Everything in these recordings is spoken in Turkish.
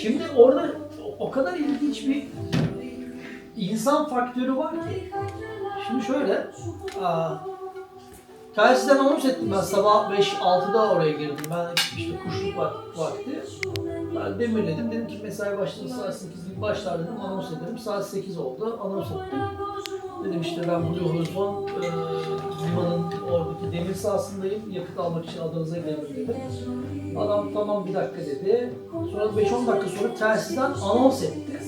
Şimdi orada o kadar ilginç bir insan faktörü var ki. Şimdi şöyle, telsizden anons ettim ben sabah 5-6'da oraya girdim. Ben işte kuşluk vakti. Ben demirledim. Dedim ki mesai başladı saat 8 gibi başlar dedim. Anons ederim. Saat 8 oldu. Anons ettim. Dedim işte ben Blue Horizon limanın oradaki demir sahasındayım. Yakıt almak için adanıza geldim dedim. Adam tamam bir dakika dedi. Sonra 5-10 dakika sonra telsizden anons etti.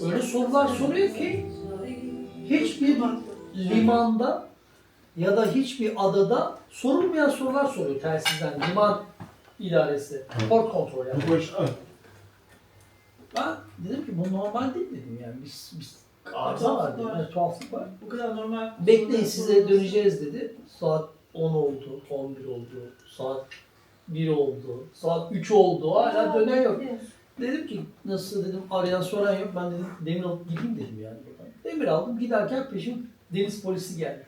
Öyle sorular soruyor ki hiçbir limanda ya da hiçbir adada sorulmayan sorular soruyor telsizden. Liman idaresi, port kontrol yani. Ben dedim ki bu normal değil dedim yani. Biz arıza var dedim, yani tuhaflık var. Bu kadar normal. Bekleyin size döneceğiz dedi. Saat 10 oldu, 11 oldu, saat 1 oldu, saat 3 oldu, hala dönen yok. Dedim ki nasıl dedim, arayan soran yok, ben dedim demir alıp gideyim dedim yani buradan. Demir aldım, giderken peşim deniz polisi geldi.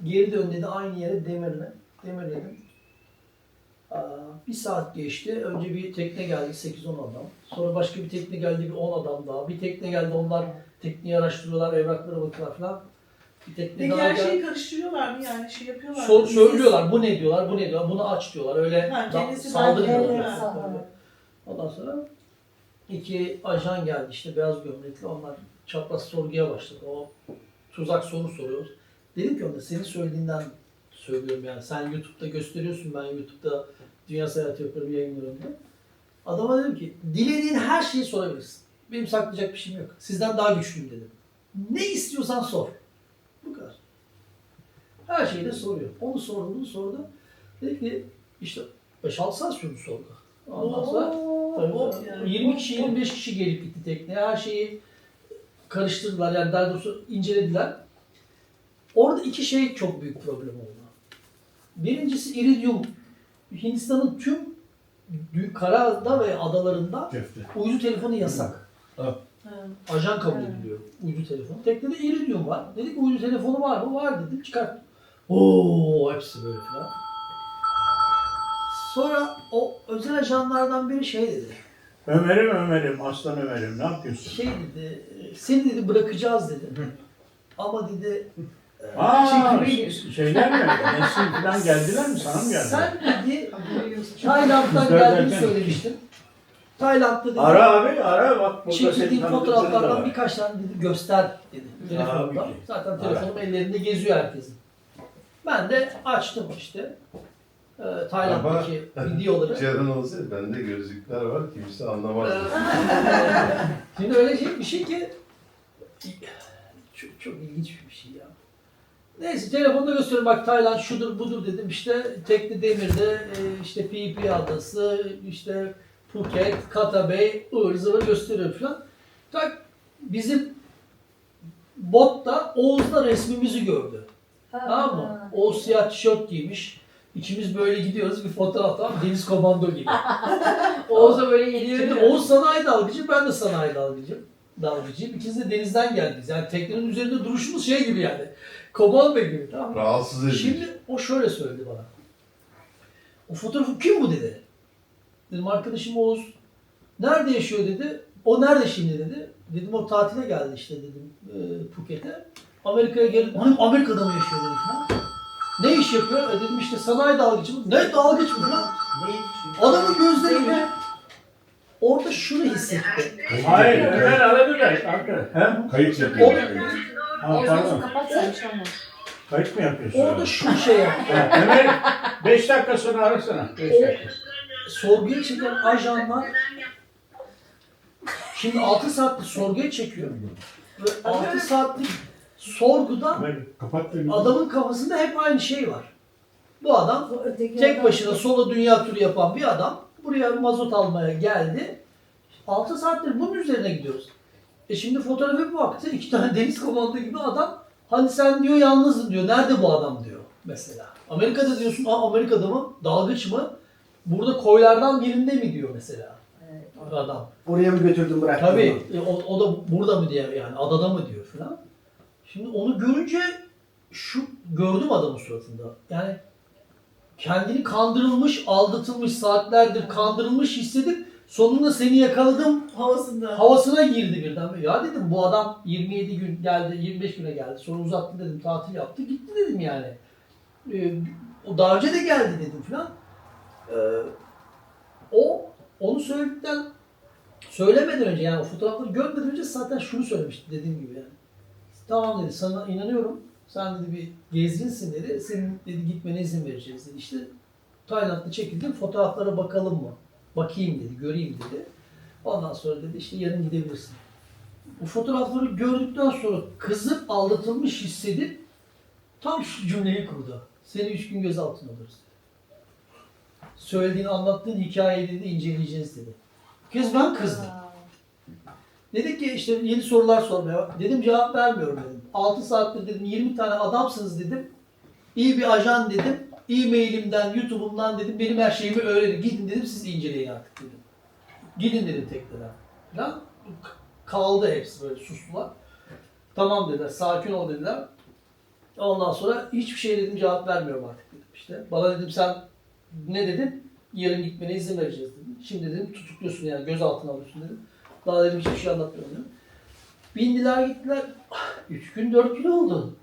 Geri dön dedi aynı yere demirledim. Bir saat geçti, önce bir tekne geldi 8-10 adam, sonra başka bir tekne geldi bir 10 adam daha, bir tekne geldi onlar tekneyi araştırıyorlar, evraklara bakıyorlar falan. Bir tekne Peki daha her geldi. şeyi karıştırıyorlar mı yani şey yapıyorlar mı? Söylüyorlar bu ne diyorlar, bu ne diyorlar, bunu aç diyorlar, öyle Kendisi saldırmıyorlar. belki, Ondan sonra iki ajan geldi işte beyaz gömlekli, onlar çapraz sorguya başladı. O tuzak soru soruyor. Dedim ki ona senin söylediğinden söylüyorum yani sen YouTube'da gösteriyorsun, ben YouTube'da dünya seyahati yapıyorum, yayınlıyorum diye. Adama dedim ki dilediğin her şeyi sorabilirsin. Benim saklayacak bir şeyim yok. Sizden daha güçlüyüm dedim. Ne istiyorsan sor. Bu kadar. Her şeyi de soruyor. Onu sordu, bunu sordu. Dedi ki işte 5-6 saat sürdü sorgu. Ondan sonra yani. 20 kişi, 25 kişi gelip gitti tekneye. Her şeyi karıştırdılar yani daha doğrusu incelediler. Orada iki şey çok büyük problem oldu. Birincisi iridium. Hindistan'ın tüm karada ve adalarında uydu telefonu yasak. Ajan kabul ediliyor uydu telefonu. Teknede iridium var. Dedik uydu telefonu var mı? Var dedim. Çıkart. Oo hepsi böyle falan. Sonra o özel ajanlardan biri şey dedi. Ömer'im, aslan Ömer'im ne yapıyorsun? Şey dedi, seni dedi bırakacağız dedi. Ama dedi, Şeyler mi? Nesin falan geldiler mi? Sana mı geldiler? sen dedi, Tayland'dan geldiğini söylemiştin. Tayland'da dedi, Ara bak. burada çekildiğin senin tanıdıkların da fotoğraflardan var. birkaç tane dedi, göster dedi. Telefonda. Tabii ki. Zaten telefonum ellerinde geziyor herkesin. Ben de açtım işte. Tayland'daki videoları. Ceren olsaydı bende gözlükler var kimse anlamaz. Şimdi öyle bir şey ki çok ilginç bir şey ya. Neyse telefonda gösteriyorum bak Tayland şudur budur dedim işte tekne demirde işte Phi adası işte Phuket, Kata Bay ıvır zıvır gösteriyor falan. Tak bizim botta Oğuz'da resmimizi gördü. Tamam mı? Oğuz siyah tişört giymiş. İkimiz böyle gidiyoruz bir fotoğraf tamam Deniz Komando gibi. Oğuz'a böyle geliyor. Şimdi Oğuz sanayi dalgıcı, ben de sanayi dalgıcıyım. İkimiz de denizden geldik. Yani teknenin üzerinde duruşumuz şey gibi yani. Komando gibi tamam mı? Rahatsız edici. Şimdi o şöyle söyledi bana. O fotoğrafı kim bu dedi. Dedim arkadaşım Oğuz. Nerede yaşıyor dedi. O nerede şimdi dedi. Dedim o tatile geldi işte dedim Phuket'e. Amerika'ya geldi. Hani Amerika'da mı yaşıyor dedi falan. Ne iş yapıyor? Dedim işte sanayi dalgıcı mı? Ne dalgıç mı falan. Adamın gözlerinde orada şunu hissetti. Hayır Ömer aradı da. He? Kayıt yapıyor. Pardon. Kapatsan şu an. Kayıt mı yapıyorsun? Orada şu şey yaptı. Ömer 5 dakika sonra arasana. 5 dakika. Sorguya çeken ajanlar şimdi 6 saatlik sorguya çekiyor. Ve 6 saatlik sorguda Ömer kapattın. adamın kafasında hep aynı şey var. Bu adam tek başına solo dünya turu yapan bir adam. Buraya mazot almaya geldi. 6 saattir bunun üzerine gidiyoruz. Şimdi fotoğrafa bir baktı. 2 tane deniz komando gibi adam. Hani sen diyor yalnızsın diyor. Nerede bu adam diyor mesela. Amerika'da diyorsun. Amerika'da mı? Dalgıç mı? Burada koylardan birinde mi diyor mesela. Adam. Oraya mı götürdün bıraktın? Tabii. O da burada mı diye yani adada mı diyor falan. Şimdi onu görünce şu gördüm adamın suratında. Yani kendini kandırılmış, aldatılmış, saatlerdir kandırılmış hissedip Sonunda seni yakaladım Havasında. havasına girdi birden. Ya dedim bu adam 27 gün geldi, 25 güne geldi. Sonra uzattı dedim, tatil yaptı, gitti dedim yani. O daha önce de geldi dedim falan. Onu söylemeden önce, yani o fotoğrafları görmeden önce zaten şunu söylemişti dediğim gibi yani. Tamam dedi, sana inanıyorum. Sen dedi bir gezginsin dedi. Senin dedi gitmene izin vereceğiz dedi. İşte Tayland'da çekildim, fotoğraflara bakalım mı? Bakayım dedi, göreyim dedi. Ondan sonra dedi işte yarın gidebilirsin. Bu fotoğrafları gördükten sonra kızım aldatılmış hissedip tam şu cümleyi kurdu. Seni 3 gün gözaltına alırız. Söylediğini, anlattığın hikayeyi dedi inceleyeceğiz dedi. Kız ben kızdım. Dedik ki işte yeni sorular sormaya. Dedim cevap vermiyorum dedim. 6 saattir dedim 20 tane adamsınız dedim. İyi bir ajan dedim. E-mailimden, YouTube'umdan dedim benim her şeyimi öğrenin. Gidin dedim siz inceleyin artık dedim. Gidin dedim tekrar. Falan. Kaldı hepsi böyle sustular. Tamam dediler, sakin ol dediler. Ondan sonra hiçbir şey dedim cevap vermiyorum artık dedim işte. Bana dedim sen ne dedin? Yarın gitmene izin vereceğiz dedim. Şimdi dedim tutukluyorsun yani gözaltına alıyorsun dedim. Daha dedim hiçbir şey anlatmıyorum dedim. Bindiler gittiler. 3 gün 4 gün oldu.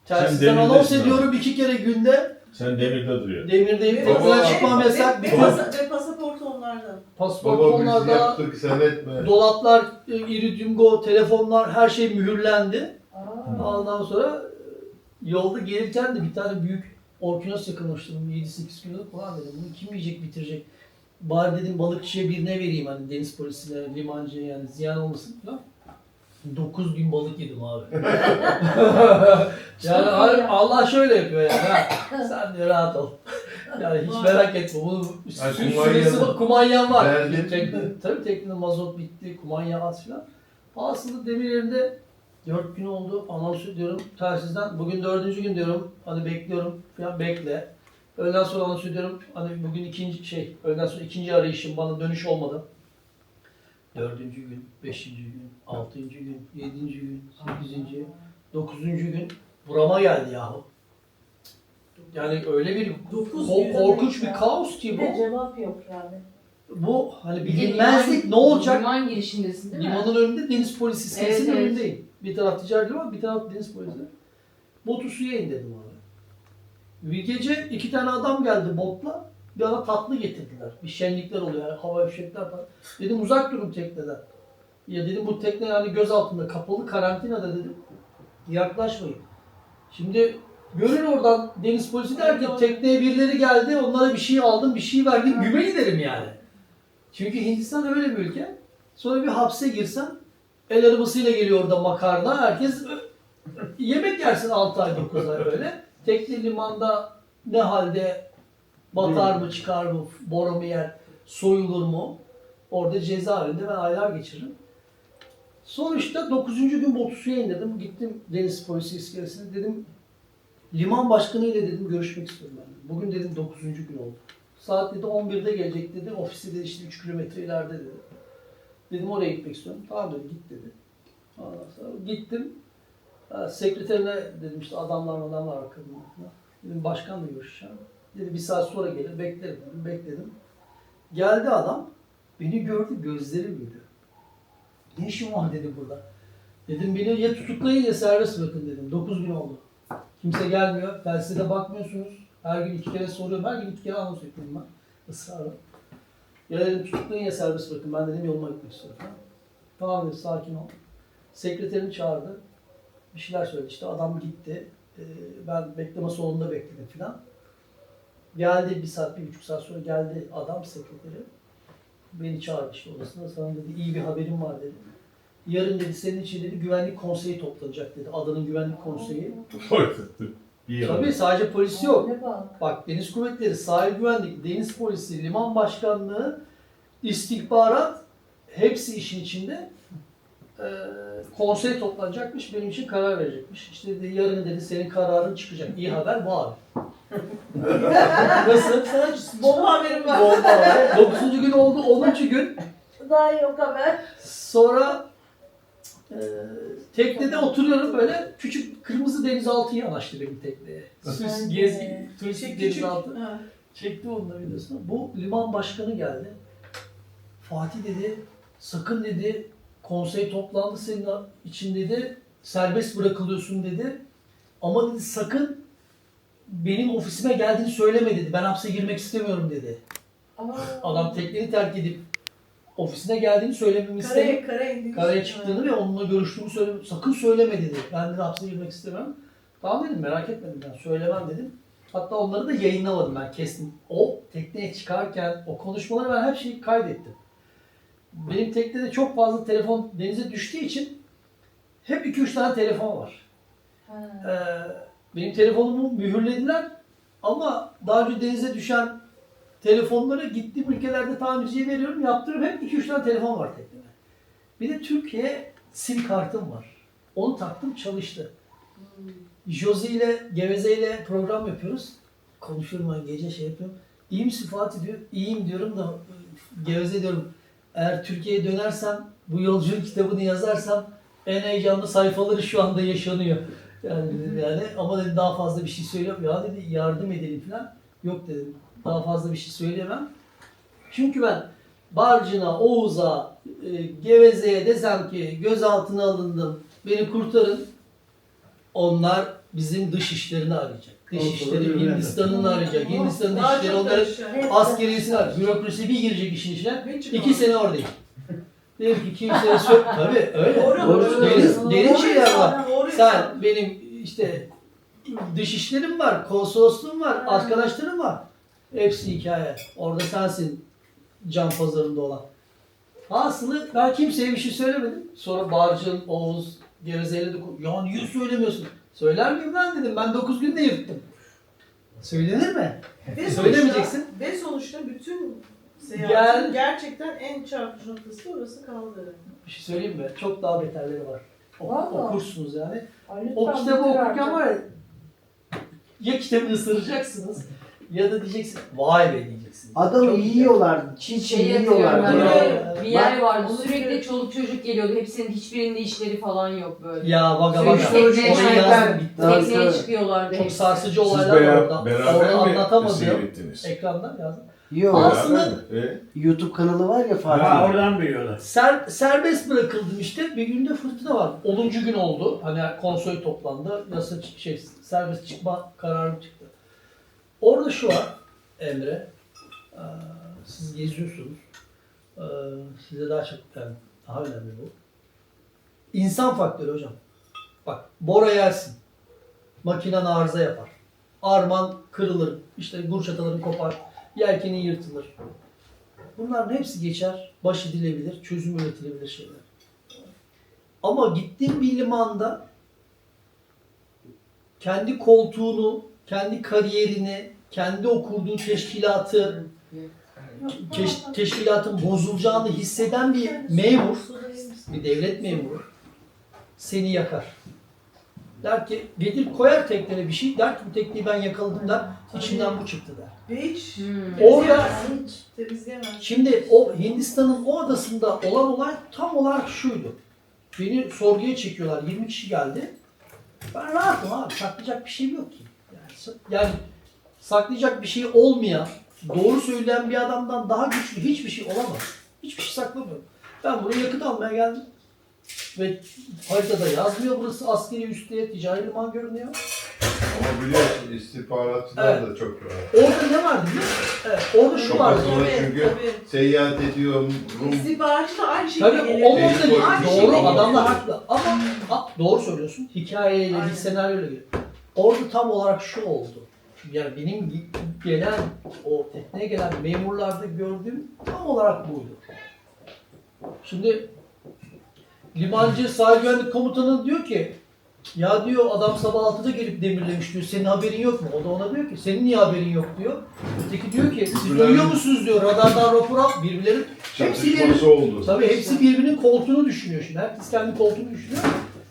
Telsizden anons demirdesin ediyorum 2 kere günde. Sen demirde duruyor. Demirdeyim. Tekrar çıkmam yasak. Ve pasaport onlardan. Pasaport Baba biz onlarda. yaptık sen etme. Dolaplar, iridium go, telefonlar her şey mühürlendi. Ondan sonra yolda gelirken de bir tane büyük orkinos yakalamıştım. 7-8 kiloluk falan dedim. Bunu kim yiyecek bitirecek? Bari dedim balıkçıya birine vereyim hani deniz polisine, limancıya yani ziyan olmasın falan. 9 gün balık yedim abi. Yani Allah şöyle yapıyor yani. Ha. Sen de rahat ol. Yani hiç merak etme. Bunun süresi kumanyan var. Tabii teknede mazot bitti, kumanya az filan. Aslında demir yerinde 4 gün oldu. Anons ediyorum telsizden. Bugün 4. gün diyorum. Hani bekliyorum falan bekle. Öğleden sonra anons ediyorum. Hani bugün öğleden sonra ikinci arayışım bana dönüş olmadı. 4. gün, 5. gün, 6. gün, 7. gün, 8. 9. gün burama geldi yahu. Yani öyle bir korkunç bir kaos ki bu. Cevap yok yani. Bu hani bilinmezlik ne olacak? Liman girişindesin değil mi? Limanın önünde deniz polisi iskelesinin Evet, evet. önündeyim. Bir taraf ticari liman, bir taraf deniz polisi. Botu suya indirdim abi. Bir gece 2 tane adam geldi botla. Bir ana tatlı getirdiler. Bir şenlikler oluyor yani hava fişekler falan. Dedim uzak durun tekneden. Ya dedim bu tekne yani göz altında kapalı karantinada dedim. Yaklaşmayın. Şimdi görün oradan deniz polisi der ki tekneye birileri geldi onlara bir şey aldım bir şey verdim güme giderim yani. Çünkü Hindistan öyle bir ülke. Sonra bir hapse girsen el arabasıyla geliyor orada makarna herkes yemek yersin 6 ay 9 ay öyle. Tekne limanda ne halde batar mı çıkar mı boru mu yer soyulur mu orada cezaevinde ben aylar geçiririm. Sonuçta 9. gün botu suya indirdim. Gittim deniz polisi iskelesine dedim liman başkanı ile dedim görüşmek istiyorum ben. Bugün dedim 9. gün oldu. Saat dedi 11'de gelecek dedi. Ofisi de işte 3 kilometre ileride dedi. Dedim oraya gitmek istiyorum. Tamam dedi git dedi. Ondan sonra gittim. Sekreterine dedim işte adamlar arkamda. Dedim başkanla görüşeceğim. Dedi bir saat sonra gelir beklerim dedim. Bekledim. Geldi adam. Beni gördü gözleri büyüdü. Ne işin var dedi burada. Dedim beni ya tutuklayın ya serbest bırakın dedim. 9 gün oldu. Kimse gelmiyor. Telsizde bakmıyorsunuz. Her gün 2 kere soruyorum. Her gün 2 kere anons ettim ben. Israrla. Ya dedim tutuklayın ya serbest bırakın. Ben dedim yoluma gitmek istiyorum. Tamam dedi sakin ol. Sekreterini çağırdı. Bir şeyler söyledi. İşte adam gitti. Ben bekleme salonunda bekledim filan. Geldi 1 saat, 1,5 saat sonra geldi adam sekreteri. Beni çağırdı işte odasına. Sana dedi iyi bir haberim var dedi. Yarın dedi senin için dedi güvenlik konseyi toplanacak dedi. Adanın güvenlik konseyi. Tabii sadece polis yok. Bak deniz kuvvetleri, sahil güvenlik, deniz polisi, liman başkanlığı, istihbarat hepsi işin içinde. Konsey toplanacakmış, benim için karar verecekmiş. İşte dedi, yarın dedi senin kararın çıkacak. İyi haber bu abi. Nasıl? Sana bomba haberim var. Bomba haber. 9. gün oldu, 10. gün. Daha yok haber. Sonra teknede oturuyorum böyle küçük kırmızı denizaltı yanaştı benim tekneye. Süs, gezgi, turistik denizaltı. Çekti onun da videosunu. Bu liman başkanı geldi. Fatih dedi, sakın dedi, konsey toplandı senin için dedi, serbest bırakılıyorsun dedi. Ama dedi sakın benim ofisime geldiğini söyleme dedi. Ben hapse girmek istemiyorum dedi. Adam tekneyi terk edip ofisine geldiğini söylememi istedi. Karaya çıktığını ve onunla görüştüğümü söyledi. Sakın söyleme dedi. Ben de hapse girmek istemem. Tamam dedim, merak etmedim ben. Söylemem dedim. Hatta onları da yayınlamadım ben, kestim. O tekneye çıkarken o konuşmaları ben her şeyi kaydettim. Benim teknede çok fazla telefon denize düştüğü için hep 2-3 tane telefon var. Benim telefonumu mühürlediler ama daha önce denize düşen telefonları gittiğim ülkelerde tamirciye veriyorum, yaptırıyorum. Hep 2-3 tane telefon var teknede. Bir de Türkiye sim kartım var. Onu taktım, çalıştı. Josie ile, Geveze ile program yapıyoruz. Konuşuyorum ben gece şey yapıyorum. İyi misin Fatih diyor. İyiyim diyorum da Geveze diyorum. Eğer Türkiye'ye dönersem, bu yolculuk kitabını yazarsam en heyecanlı sayfaları şu anda yaşanıyor. Yani ama dedi daha fazla bir şey söyleyemem. Ya dedi yardım edelim falan. Yok dedim. Daha fazla bir şey söyleyemem. Çünkü ben Barcın'a, Oğuz'a, Geveze'ye desem ki gözaltına alındım, beni kurtarın. Onlar bizim dış işlerini arayacak. Dış işleri Hindistan'ın arayacak. Hindistan'ın dış işleri onların askeriyesini arayacak. Bürokrasi bir girecek işin içine. 2 sene oradayım. Dedim ki kimseye söyle. Tabii öyle. Doğru. Derin şeyler var. Doğru. Sen benim işte dış işlerim var, konsolosluğum var, arkadaşlarım var. Hepsi hikaye. Orada sensin can pazarında olan. Hasılı ben kimseye bir şey söylemedim. Sonra Barcın, Oğuz, Geveze'yle de ya niye söylemiyorsun? Söyler miyim ben dedim. Ben 9 günde yırttım. Söylenir mi? Söylemeyeceksin. Ve sonuçta bütün Gel. seyahatin gerçekten en çarpıcı noktası orası kaldı. Bir şey söyleyeyim mi? Çok daha beterleri var. Vallahi. Okursunuz yani. Ay, O lütfen kitabı bitir okurken artık. var ya, ya kitabı ısıracaksınız ya da diyeceksin vay be diyeceksiniz. Adamı Çok yiyorlar, çiğ çiğ Şey yiyorlar. hatırlıyorum böyle. ben, bir yer vardı. Onu Sürekli biliyorum. çoluk çocuk geliyordu. Hepsinin hiçbirinde işleri falan yok böyle. Ya baga baga. Uyuşturucu Tekneye Orayı içmekten yazdım bitti. Tekneye tabii. çıkıyorlardı Çok hepsi. sarsıcı Siz olaylar var orada. beraber Orada mi anlatamadım. seyrettiniz? Ekranda yazdım. Yok. Aslında- Beraber mi? YouTube kanalı var ya Ha, Fatih. oradan biliyorlar. Serbest bırakıldım işte. Bir günde fırtına var. 10. gün oldu. Hani konsol toplandı. Serbest çıkma kararı çıktı. Orada şu var Emre. Siz geziyorsunuz. Size daha çok yani daha önemli bu. İnsan faktörü hocam. Bak bora yersin. Makinen arıza yapar. Arman kırılır. İşte gurçataların kopar. Yelkenin yırtılır. Bunların hepsi geçer. Baş edilebilir. Çözüm üretilebilir şeyler. Ama gittiğin bir limanda kendi koltuğunu, kendi kariyerini, kendi okurduğu teşkilatı, teşkilatın bozulacağını hisseden bir memur, bir devlet memuru seni yakar. Der ki, gelir koyar teknene bir şey, der ki bu tekneyi ben yakaladım der, içinden bu çıktı der. Ve hiç Orada, temizleyemez. şimdi o Hindistan'ın o adasında olan olay tam olarak şuydu. Beni sorguya çekiyorlar, 20 kişi geldi. Ben rahatım abi, saklayacak bir şeyim yok ki. Yani saklayacak bir şey olmayan, doğru söyleyen bir adamdan daha güçlü hiçbir şey olamaz. Hiçbir şey saklamıyorum. Ben buraya yakıt almaya geldim. Ve haritada yazmıyor burası askeri üslüğe, ticari liman görünüyor. Ama biliyorsun istihbaratçılar da çok rahat. Orada ne vardı biliyor musun? Evet, orada şu vardı. Sonra çünkü seyahat ediyor, Rum İstihbaratçı da aynı Tabii şekilde o geliyor. orada Aynı doğru, şekilde adamlar geliyor. haklı. Ama doğru söylüyorsun. Hikayeyle, bir Aynen. senaryoyla geliyor. Orada tam olarak şu oldu. Yani benim gelen, o tekneye gelen memurlarda gördüğüm tam olarak buydu. Şimdi limancı sahil güvenlik komutanı diyor ki ya diyor adam sabah 6'da gelip demirlemiş diyor. Senin haberin yok mu? O da ona diyor ki senin niye haberin yok diyor. Öteki diyor ki siz duyuyor musunuz diyor. Radardan rapor al. Birbirleri çatışması oldu. tabii hepsi birbirinin koltuğunu düşünüyor şimdi. Herkes kendi koltuğunu düşünüyor.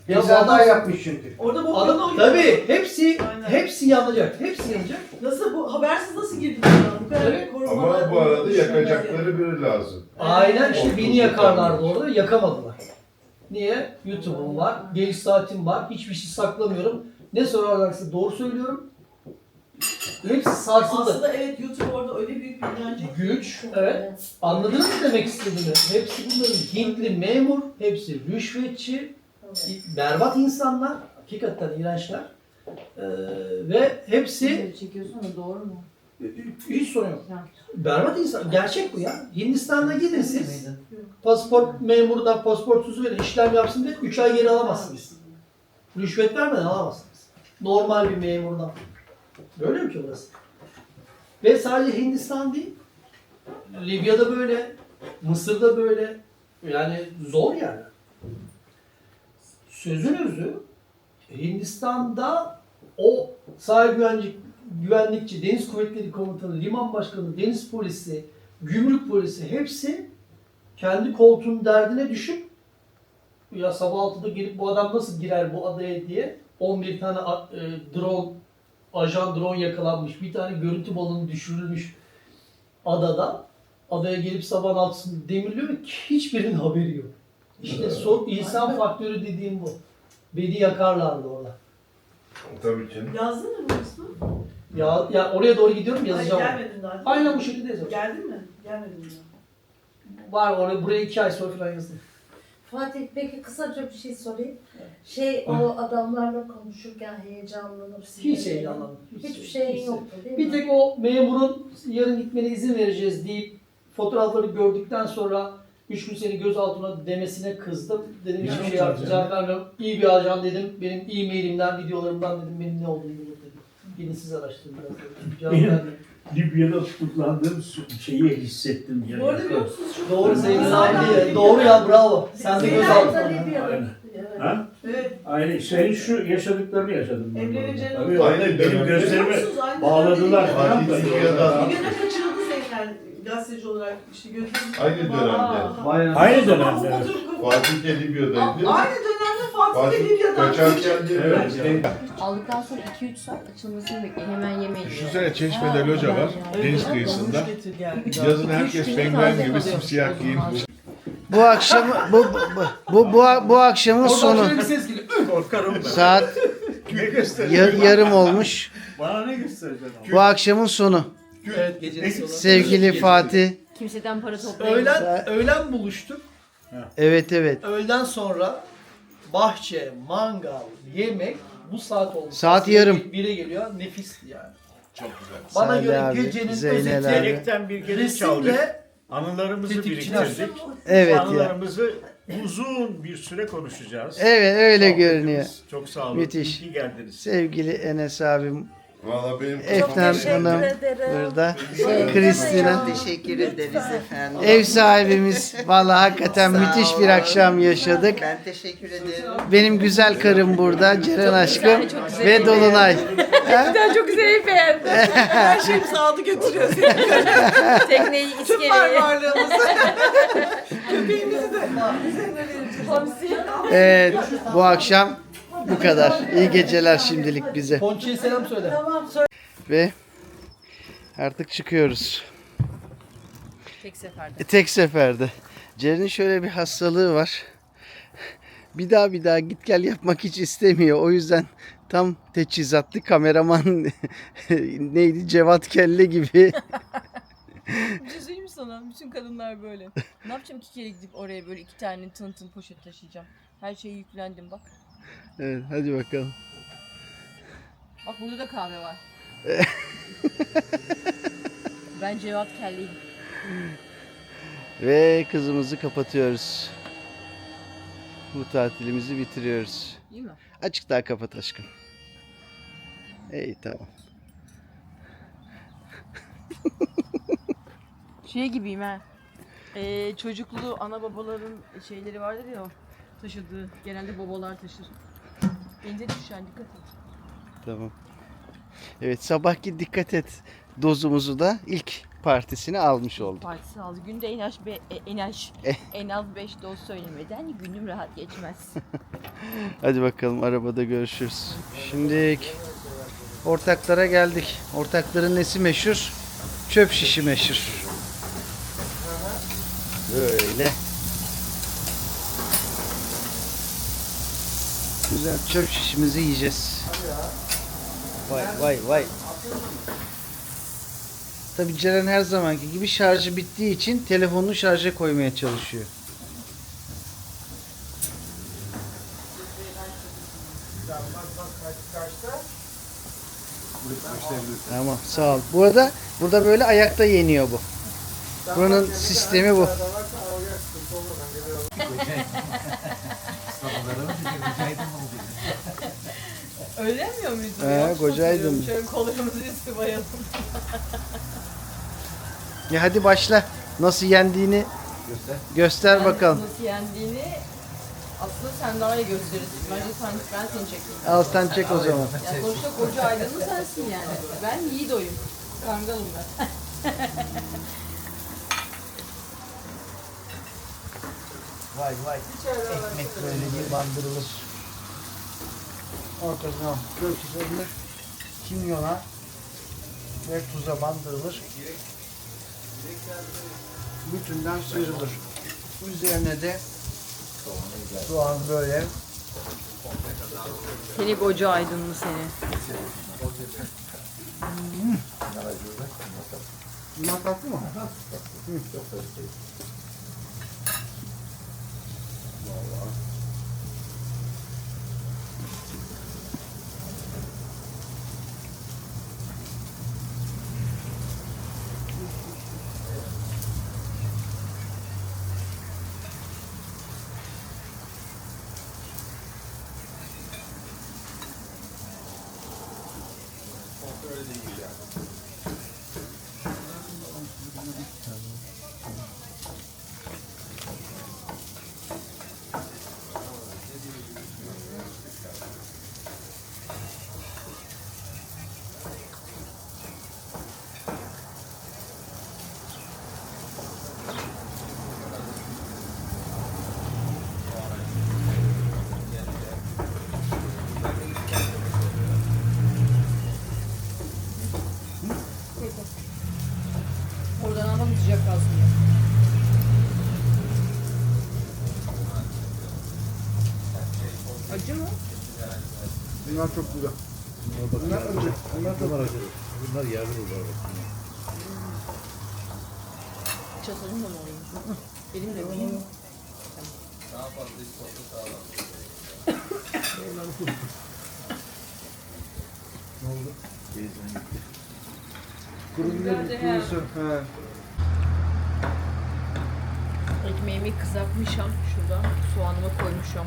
Ya bu Güzel adam, yapmış çünkü. Orada bu adam oyunu tabii hepsi Aynen. hepsi yanacak. Hepsi yanacak. Nasıl bu habersiz nasıl girdi bu kadar Evet. korumalar, Ama bu arada düşünmeler yakacakları biri lazım. Aynen işte Koltuğu beni yakarlardı tutanlar. orada. Yakamadılar. Niye? YouTube'um var, geliş saatim var, hiçbir şey saklamıyorum. Ne sorarlarsa doğru söylüyorum. Hepsi sarsıldı. Aslında evet YouTube orada öyle büyük bir inanç. Güç, evet. Anladınız mı demek istediğimi? Hepsi bunların Hintli memur, hepsi rüşvetçi, berbat insanlar, hakikaten iğrençler. Ve hepsi Video çekiyorsun da doğru mu? hiç sorun yok. Ha. Berbat insan. Gerçek bu ya. Hindistan'da gidin siz. Pasport memuru da pasportunuzu verin, işlem yapsın diye 3 ay geri alamazsınız. Rüşvet vermeden alamazsınız. Normal bir memurdan. Böyle mi ki burası? Ve sadece Hindistan değil. Libya'da böyle, Mısır'da böyle. Yani zor yani. Sözün özü Hindistan'da o sahil güvenlikçi, deniz kuvvetleri komutanı, liman başkanı, deniz polisi, gümrük polisi hepsi kendi koltuğunun derdine düşüp ya sabah 6'da gelip bu adam nasıl girer bu adaya diye 11 tane drone yakalanmış, bir tane görüntü balonu düşürülmüş adada. Adaya gelip sabah 6'sında demirliyor ve hiçbirinin haberi yok. İşte insan faktörü dediğim bu. Beni yakarlardı orada. Tabii canım. Yazdın mı Mustafa? Ya oraya doğru gidiyorum Hayır, yazacağım. gelmedin daha. Aynen bu şekilde yazacağım. Geldin mi? Gelmedin mi? Var oraya buraya 2 ay sonra falan yazdım. Fatih peki kısaca bir şey sorayım. O adamlarla konuşurken heyecanlanıp Hiç heyecanlanmadım. Hiçbir şeyin yoktu değil Bir mi? tek o memurun yarın gitmene izin vereceğiz deyip fotoğrafları gördükten sonra 3 gün seni gözaltına demesine kızdım. Dedim hiçbir şey artık cevap vermiyorum. İyi bir ajan dedim. Benim e-mailimden, videolarımdan dedim benim ne olduğunu bulur dedim. Gidin siz araştırın biraz dedim. Cevap Benim- vermiyorum. Libya'da tutuklandığım şeyi hissettim. Bu arada biliyor musunuz? Doğru Zeynep abi. Doğru ya bravo. Sen de Zeynep gözaltına. Aynen. Ha? Evet. Aynen. Senin şu yaşadıklarını yaşadım. ben Evleneceğini orada. Tabii, unuttum. aynen. Benim Biliyor gözlerimi musunuz? Aynı bağladılar. dönemde falan da. Fatih Libya'da- Bir gün kaçırıldı Zeynel gazeteci olarak işte gözünü. Aynı dönemde. Aynı dönemde. Fatih de Libya'daydı. Aynı dönemde Fatih de Libya'dan. kaçarken de Evet. Aldıktan sonra 2-3 saat açılmasını bekleyin. Hemen yemeyin. Düşünsene Çeşme'de loca var, deniz kıyısında. Yazın herkes penguen gibi simsiyah giyinmiş. Bu akşam bu akşamın Oradan sonu. şöyle bir ses geliyor. Korkarım ben. Saat Ne göstereceksin? yarım olmuş. Bana ne göstereceksin? Bu akşamın sonu. Evet gecenin sonu. Sevgili Fatih. Kimseden para toplayamayız. Öğlen buluştuk. Evet. Öğleden sonra bahçe, mangal, yemek bu saat oldu. Saat yarım. 1'e geliyor. Nefisti yani. Çok güzel. Bana Salih göre abi, gecenin Zeynel özeti abi. Elekten bir geri çaldık. resimle Anılarımızı Tetikçiler. biriktirdik. Evet ya. Anılarımızı uzun bir süre konuşacağız. Evet öyle Sohbetimiz görünüyor. Çok sağ olun. Müthiş. İyi ki geldiniz. Sevgili Enes abim, Valla benim Efnan Hanım burada. Kristina. Teşekkür ederiz efendim. Ev sahibimiz. Vallahi hakikaten Sağ müthiş bir olun. akşam yaşadık. Ben teşekkür ederim. Benim güzel karım burada. Ceren aşkım ve Dolunay. Ben çok güzel ev beğendim. Her şeyimizi aldı götürüyor. Tekneyi, Tüm iskeleyi. varlığımızı. Köpeğimizi de. Hamsi. Evet, bu akşam bu kadar. İyi geceler şimdilik bize. Ponçi'ye selam söyle. Tamam söyle. Ve artık çıkıyoruz. Tek seferde. Tek seferde. Ceren'in şöyle bir hastalığı var. Bir daha git gel yapmak hiç istemiyor. O yüzden tam teçhizatlı kameraman neydi Cevat Kelle gibi. Bir şey söyleyeyim mi sana? Bütün kadınlar böyle. Ne yapacağım 2 kere gidip oraya böyle 2 tane tın poşet taşıyacağım. Her şeye yüklendim bak. Evet, hadi bakalım. Bak burada da kahve var. Ben Cevat Kelly'yim. Ve kızımızı kapatıyoruz. Bu tatilimizi bitiriyoruz. Değil mi? Açık daha kapat aşkım. İyi tamam. Şey gibiyim ha. Çocuklu ana babaların şeyleri vardır ya o taşıdığı. Genelde babalar taşır. Bence düşen dikkat et. Tamam. Evet sabahki dikkat et dozumuzu da ilk partisini almış olduk. Partisi aldı. Günde en az 5 doz söylemeden günüm rahat geçmez. Hadi bakalım arabada görüşürüz. Şimdi ortaklara geldik. Ortakların nesi meşhur? Çöp şişi meşhur. Böyle. Güzel çöp şişimizi yiyeceğiz. Vay. Tabii Ceren her zamanki gibi şarjı bittiği için telefonunu şarja koymaya çalışıyor. Tamam, sağ ol. Burada böyle ayakta yeniyor bu. Buranın sistemi bu. Öyle mi muydu? Kocaydın. Şöyle kollarımızı üstü bayalım. Ya hadi başla. Nasıl yendiğini göster bakalım. Nasıl yendiğini aslında sen daha iyi gösterirsin. Bence ben seni çekeyim. Al sen çek o zaman. Ya sonuçta koca aydınlı sensin yani. Ben Yiğido'yum. Kangalım ben. Vay vay. Ekmek böyle bir bandırılır. Ortasına göğüs sarılır. Kimyona ve tuza bandırılır. Bütünden sıyrılır. Üzerine de soğan böyle. Seni koca aydınlı seni. Bunlar tatlı mı? Oradan ama sıcak kalsın ya. Acı mı? Bunlar çok güzel. Bunlar acı. Bunlar acı. Bunlar yerli bunlar. Çatalım da mı alayım? Elim de değil. Ne oldu? Gezden gitti. Kuru biber kurusu. He. Ekmeğimi kızartmışam. Şurada soğanımı koymuşam.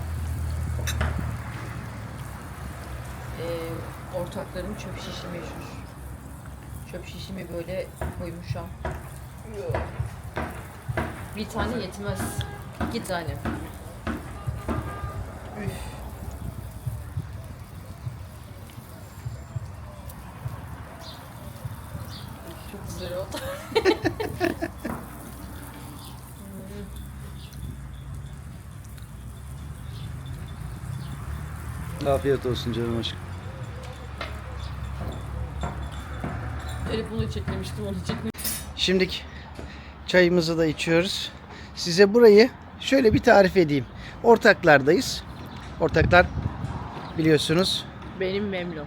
Ortaklarım çöp şişi meşhur. Çöp şişimi böyle koymuşam. Bir tane yetmez. 2 tane. Üf. Çok güzel oldu. Afiyet olsun canım aşkım. Telefonu çekmemiştim, onu çekmemiştim. Şimdi çayımızı da içiyoruz. Size burayı şöyle bir tarif edeyim. Ortaklardayız. Ortaklar biliyorsunuz. Benim Memlo.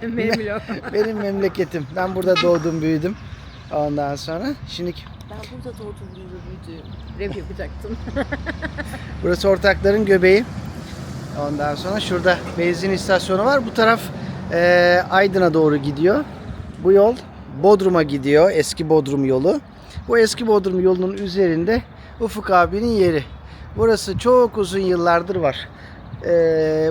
Memlo. Benim memleketim. Ben burada doğdum, büyüdüm. Ondan sonra şimdi Ben burada doğdum, büyüdüm. Rap yapacaktım. burası Ortakların göbeği. Ondan sonra şurada benzin istasyonu var. Bu taraf Aydın'a doğru gidiyor. Bu yol Bodrum'a gidiyor. Eski Bodrum yolu. Bu eski Bodrum yolunun üzerinde Ufuk abinin yeri. Burası çok uzun yıllardır var.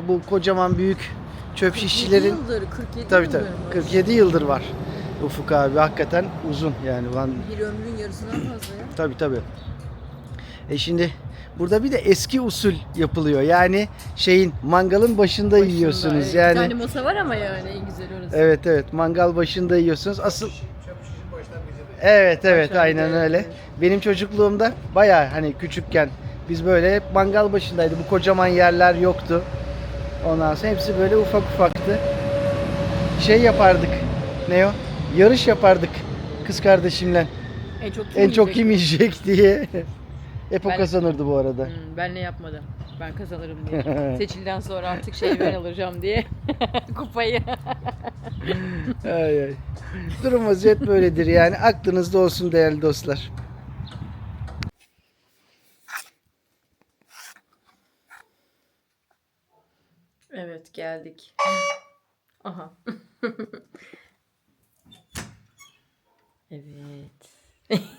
Bu kocaman büyük çöp şişçilerin... 47 yıldır, 47 Tabii yıldır. tabii. 47 yıldır var Ufuk abi. Hakikaten uzun yani. Bir ömrün yarısından fazla ya. Tabii tabii. Şimdi burada bir de eski usul yapılıyor. Yani mangalın başında yiyorsunuz. Evet. Yani Bir tane masa var ama yani en güzel orası. evet evet, mangal başında yiyorsunuz. Asıl evet Başlangıcı, aynen öyle. evet. Benim çocukluğumda bayağı hani küçükken biz böyle hep mangal başındaydı. Bu kocaman yerler yoktu. Ondan sonra hepsi böyle ufak ufaktı. Yapardık. Ne o? Yarış yapardık kız kardeşimle. En çok En çok kim yiyecek diye. Hep o Ben- kazanırdı bu arada. Ben ne yapmadım. ben kazanırım diye. Seçildikten sonra artık ben alacağım diye kupayı. Ay ay. Durum vaziyet böyledir yani. Aklınızda olsun değerli dostlar. Evet geldik. Aha. Evet.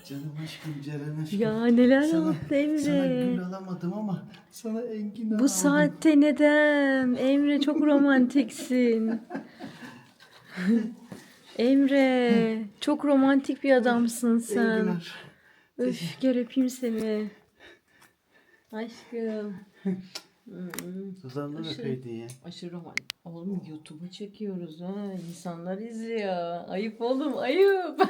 Canım aşkım Ceren aşkım. Ya neler Sana- oldu Sana Emre? gül alamadım ama sana enginar Bu saatte neden? Emre çok romantiksin. Emre çok romantik bir adamsın sen. Enginar. Öf gel öpeyim seni. Aşkım. Dudağından Aşırı- öpeydin ya. Aşırı romantik. Oğlum YouTube'a çekiyoruz ha. İnsanlar izliyor. Ayıp oğlum ayıp.